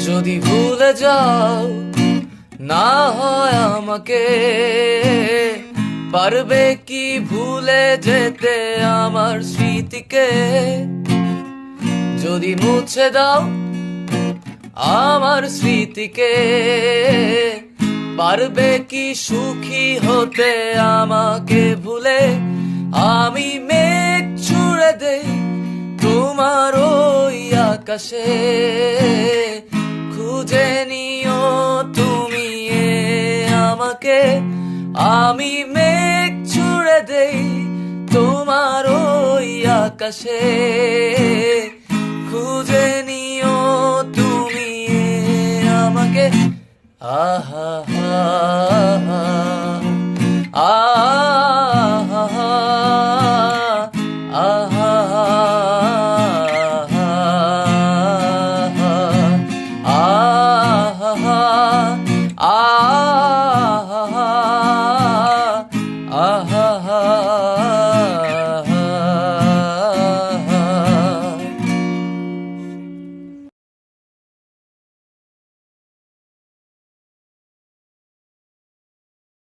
যদি ভুলে যাও না হয় আমাকে, পারবে কি ভুলে যেতে আমার স্মৃতিকে? যদি মুছে দাও আমার স্মৃতিকে, পারবে কি সুখী হতে আমাকে ভুলে? আমি মেঘ ছুঁড়ে দেই তোমার ওই আকাশে, খুঁজে নিও তুমি আমাকে। আমি মেঘ ছুঁড়ে দেই তোমার ওই আকাশে, খুঁজে নিও তুমি আমাকে। আহা হা হা